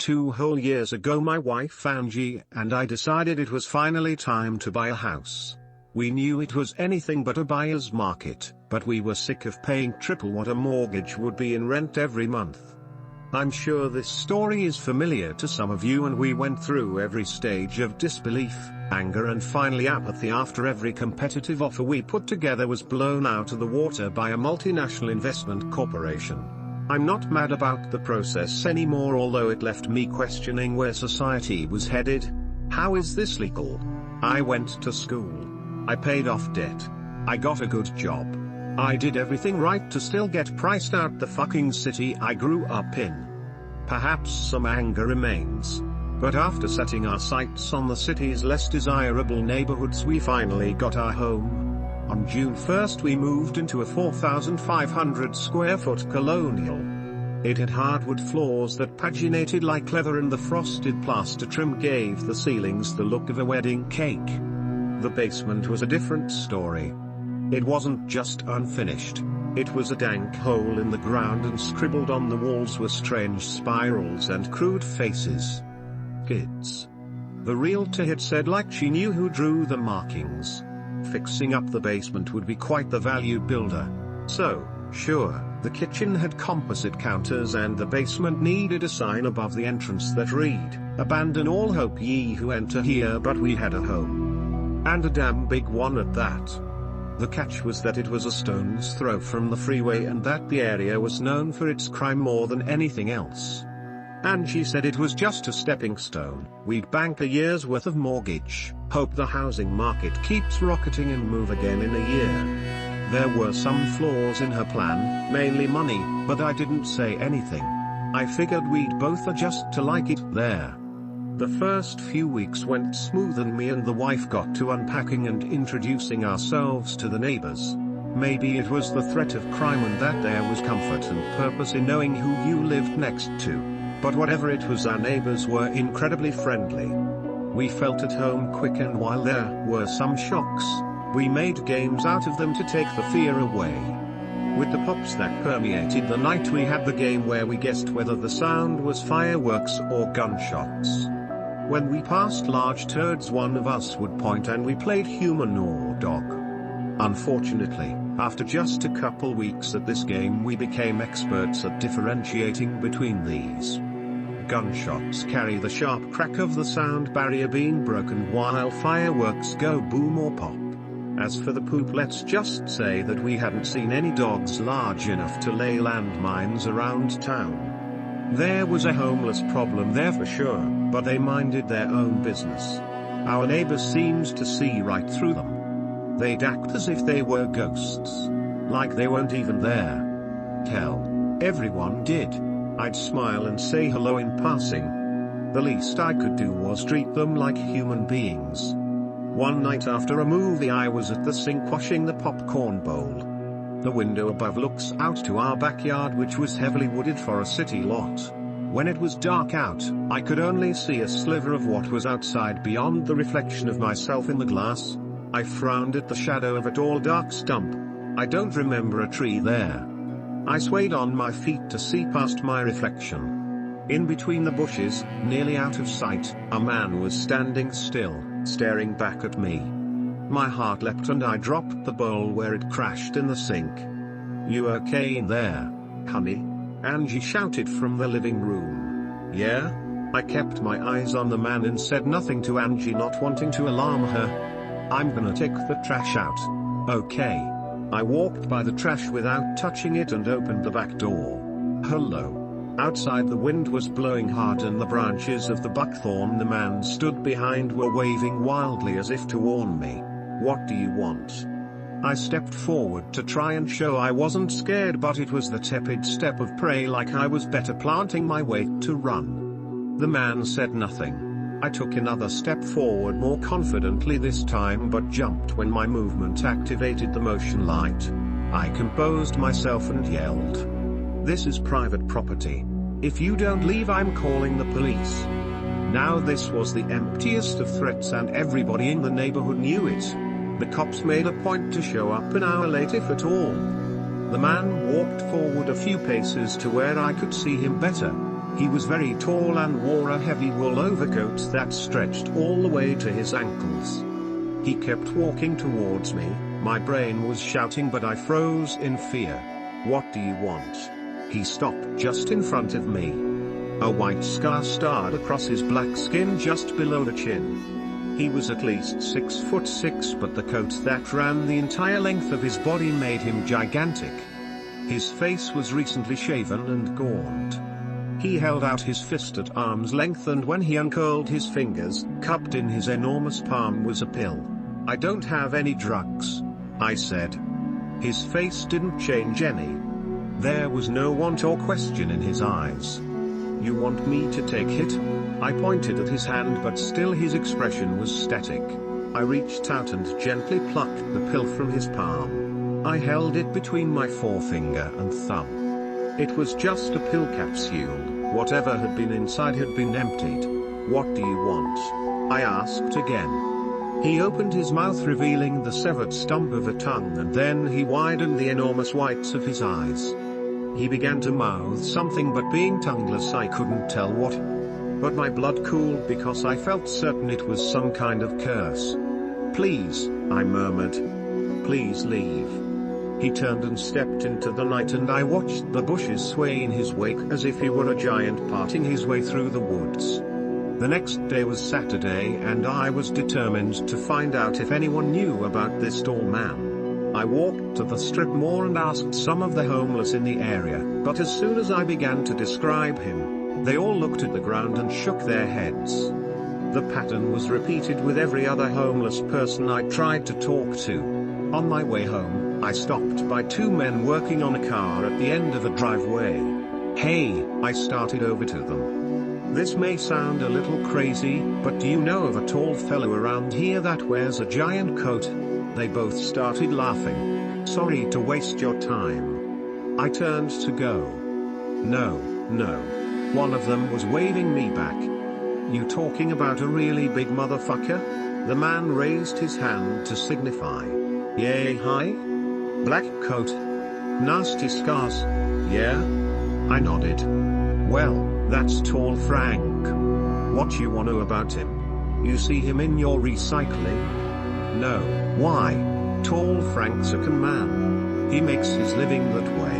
2 whole years ago my wife Angie and I decided it was finally time to buy a house. We knew it was anything but a buyer's market, but we were sick of paying triple what a mortgage would be in rent every month. I'm sure this story is familiar to some of you, and we went through every stage of disbelief, anger and finally apathy after every competitive offer we put together was blown out of the water by a multinational investment corporation. I'm not mad about the process anymore, although it left me questioning where society was headed. How is this legal? I went to school. I paid off debt. I got a good job. I did everything right to still get priced out the fucking city I grew up in. Perhaps some anger remains. But after setting our sights on the city's less desirable neighborhoods, we finally got our home. On June 1st we moved into a 4,500 square foot colonial. It had hardwood floors that paginated like leather, and the frosted plaster trim gave the ceilings the look of a wedding cake. The basement was a different story. It wasn't just unfinished. It was a dank hole in the ground, and scribbled on the walls were strange spirals and crude faces. Kids. The realtor had said, like she knew who drew the markings, fixing up the basement would be quite the value builder. So, sure, the kitchen had composite counters and the basement needed a sign above the entrance that read, "Abandon all hope ye who enter here," but we had a home. And a damn big one at that. The catch was that it was a stone's throw from the freeway, and that the area was known for its crime more than anything else. Angie said it was just a stepping stone. We'd bank a year's worth of mortgage, hope the housing market keeps rocketing, and move again in a year. There were some flaws in her plan, mainly money, but I didn't say anything. I figured we'd both adjust to like it there. The first few weeks went smooth, and me and the wife got to unpacking and introducing ourselves to the neighbors. Maybe it was the threat of crime and that there was comfort and purpose in knowing who you lived next to. But whatever it was, our neighbors were incredibly friendly. We felt at home quick, and while there were some shocks, we made games out of them to take the fear away. With the pops that permeated the night, we had the game where we guessed whether the sound was fireworks or gunshots. When we passed large turds, one of us would point and we played human or dog. Unfortunately, after just a couple weeks at this game, we became experts at differentiating between these. Gunshots carry the sharp crack of the sound barrier being broken, while fireworks go boom or pop. As for the poop, let's just say that we hadn't seen any dogs large enough to lay landmines around town. There was a homeless problem there for sure, but they minded their own business. Our neighbors seemed to see right through them. They'd act as if they were ghosts, like they weren't even there. Hell, everyone did. I'd smile and say hello in passing. The least I could do was treat them like human beings. One night after a movie, I was at the sink washing the popcorn bowl. The window above looks out to our backyard, which was heavily wooded for a city lot. When it was dark out, I could only see a sliver of what was outside beyond the reflection of myself in the glass. I frowned at the shadow of a tall dark stump. I don't remember a tree there. I swayed on my feet to see past my reflection. In between the bushes, nearly out of sight, a man was standing still, staring back at me. My heart leapt and I dropped the bowl where it crashed in the sink. "You okay in there, honey?" Angie shouted from the living room. "Yeah?" I kept my eyes on the man and said nothing to Angie, not wanting to alarm her. "I'm gonna take the trash out." "Okay." I walked by the trash without touching it and opened the back door. Hello. Outside, the wind was blowing hard and the branches of the buckthorn the man stood behind were waving wildly as if to warn me. "What do you want?" I stepped forward to try and show I wasn't scared, but it was the tepid step of prey, like I was better planting my weight to run. The man said nothing. I took another step forward more confidently this time, but jumped when my movement activated the motion light. I composed myself and yelled, "This is private property. If you don't leave, I'm calling the police." Now this was the emptiest of threats and everybody in the neighborhood knew it. The cops made a point to show up an hour late if at all. The man walked forward a few paces to where I could see him better. He was very tall and wore a heavy wool overcoat that stretched all the way to his ankles. He kept walking towards me, my brain was shouting but I froze in fear. "What do you want?" He stopped just in front of me. A white scar starred across his black skin just below the chin. He was at least 6'6", but the coat that ran the entire length of his body made him gigantic. His face was recently shaven and gaunt. He held out his fist at arm's length, and when he uncurled his fingers, cupped in his enormous palm was a pill. "I don't have any drugs," I said. His face didn't change any. There was no want or question in his eyes. "You want me to take it?" I pointed at his hand, but still his expression was static. I reached out and gently plucked the pill from his palm. I held it between my forefinger and thumb. It was just a pill capsule, whatever had been inside had been emptied. "What do you want?" I asked again. He opened his mouth, revealing the severed stump of a tongue, and then he widened the enormous whites of his eyes. He began to mouth something, but being tongueless I couldn't tell what. But my blood cooled because I felt certain it was some kind of curse. "Please," I murmured. "Please leave." He turned and stepped into the night, and I watched the bushes sway in his wake as if he were a giant parting his way through the woods. The next day was Saturday, and I was determined to find out if anyone knew about this tall man. I walked to the strip mall and asked some of the homeless in the area, but as soon as I began to describe him, they all looked at the ground and shook their heads. The pattern was repeated with every other homeless person I tried to talk to. On my way home, I stopped by two men working on a car at the end of a driveway. "Hey," I started over to them. "This may sound a little crazy, but do you know of a tall fellow around here that wears a giant coat?" They both started laughing. "Sorry to waste your time." I turned to go. No. One of them was waving me back. "You talking about a really big motherfucker?" The man raised his hand to signify. "Yay, hi? Black coat? Nasty scars? Yeah?" I nodded. "Well, that's Tall Frank. What you wanna about him? You see him in your recycling?" "No, why? Tall Frank's a con man. He makes his living that way."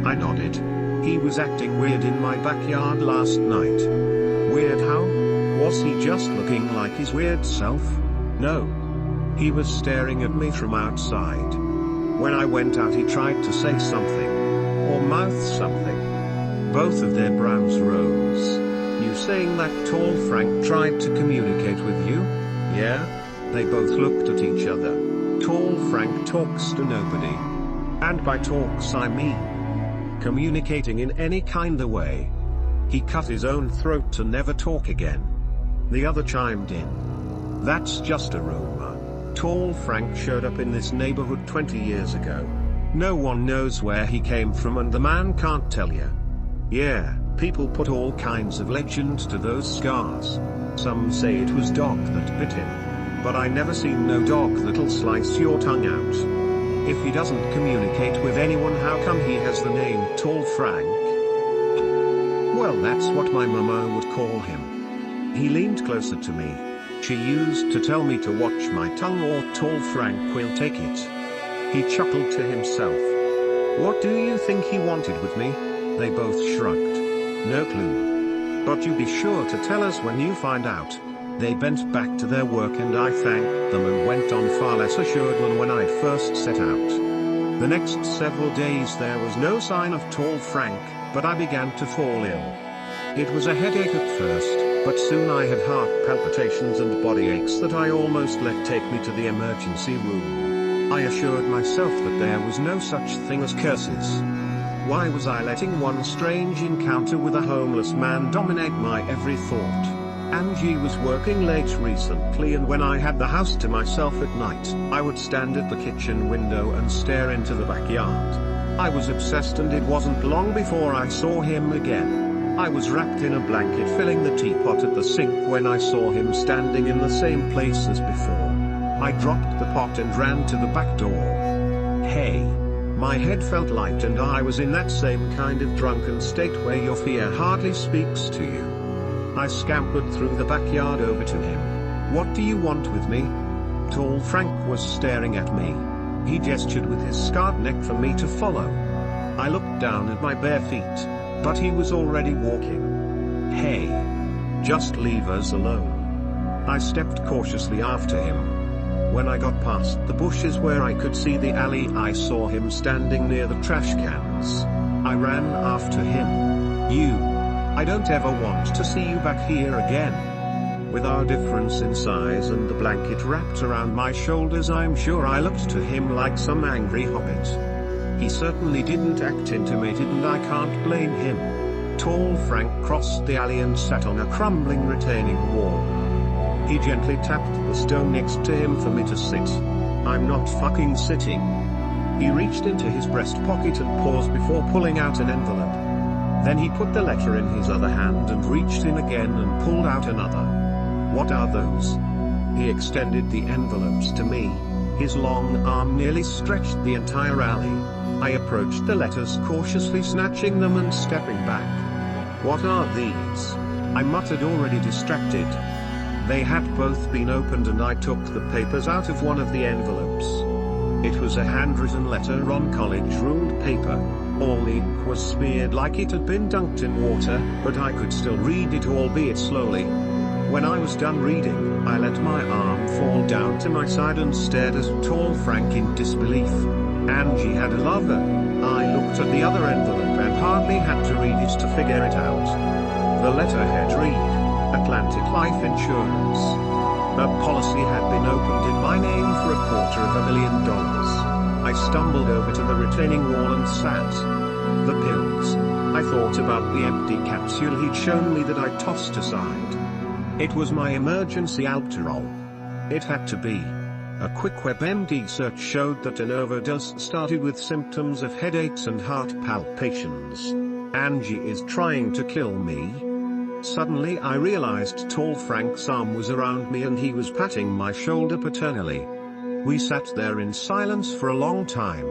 I nodded. "He was acting weird in my backyard last night." "Weird how? Was he just looking like his weird self?" "No. He was staring at me from outside. When I went out he tried to say something. Or mouth something." Both of their brows rose. "You saying that Tall Frank tried to communicate with you?" "Yeah." They both looked at each other. "Tall Frank talks to nobody. And by talks I mean communicating in any kinda way. He cut his own throat to never talk again." The other chimed in. "That's just a rumor. Tall Frank showed up in this neighborhood 20 years ago. No one knows where he came from, and the man can't tell you." "Yeah, people put all kinds of legends to those scars. Some say it was dog that bit him. But I never seen no dog that'll slice your tongue out. If he doesn't communicate with anyone, how come he has the name Tall Frank?" "Well, that's what my mama would call him." He leaned closer to me. "She used to tell me to watch my tongue or Tall Frank will take it." He chuckled to himself. "What do you think he wanted with me?" They both shrugged. "No clue. But you be sure to tell us when you find out." They bent back to their work, and I thanked them and went on far less assured than when I first set out. The next several days there was no sign of Tall Frank, but I began to fall ill. It was a headache at first, but soon I had heart palpitations and body aches that I almost let take me to the emergency room. I assured myself that there was no such thing as curses. Why was I letting one strange encounter with a homeless man dominate my every thought? Angie was working late recently, and when I had the house to myself at night, I would stand at the kitchen window and stare into the backyard. I was obsessed, and it wasn't long before I saw him again. I was wrapped in a blanket filling the teapot at the sink when I saw him standing in the same place as before. I dropped the pot and ran to the back door. "Hey, My head felt light and I was in that same kind of drunken state where your fear hardly speaks to you. I scampered through the backyard over to him. "What do you want with me?" Tall Frank was staring at me. He gestured with his scarred neck for me to follow. I looked down at my bare feet, but he was already walking. "Hey! Just leave us alone." I stepped cautiously after him. When I got past the bushes where I could see the alley, I saw him standing near the trash cans. I ran after him. I don't ever want to see you back here again." With our difference in size and the blanket wrapped around my shoulders, I'm sure I looked to him like some angry hobbit. He certainly didn't act intimidated, and I can't blame him. Tall Frank crossed the alley and sat on a crumbling retaining wall. He gently tapped the stone next to him for me to sit. "I'm not fucking sitting." He reached into his breast pocket and paused before pulling out an envelope. Then he put the letter in his other hand and reached in again and pulled out another. "What are those?" He extended the envelopes to me. His long arm nearly stretched the entire alley. I approached the letters cautiously, snatching them and stepping back. "What are these?" I muttered, already distracted. They had both been opened and I took the papers out of one of the envelopes. It was a handwritten letter on college-ruled paper. All the ink was smeared like it had been dunked in water, but I could still read it, albeit slowly. When I was done reading, I let my arm fall down to my side and stared at Tall Frank in disbelief. Angie had a lover. I looked at the other envelope and hardly had to read it to figure it out. The letterhead read, "Atlantic Life Insurance." A policy had been opened in my name for $250,000. I stumbled over to the retaining wall and sat. The pills. I thought about the empty capsule he'd shown me that I tossed aside. It was my emergency Albuterol. It had to be. A quick WebMD search showed that an overdose started with symptoms of headaches and heart palpitations. Angie is trying to kill me. Suddenly I realized Tall Frank's arm was around me and he was patting my shoulder paternally. We sat there in silence for a long time.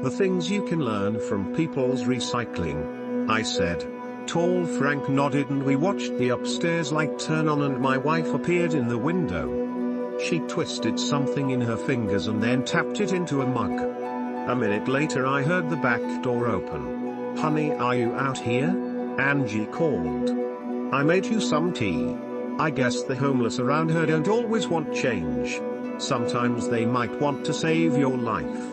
"The things you can learn from people's recycling," I said. Tall Frank nodded and we watched the upstairs light turn on and my wife appeared in the window. She twisted something in her fingers and then tapped it into a mug. A minute later I heard the back door open. "Honey, are you out here?" Angie called. "I made you some tea." I guess the homeless around her don't always want change. Sometimes they might want to save your life.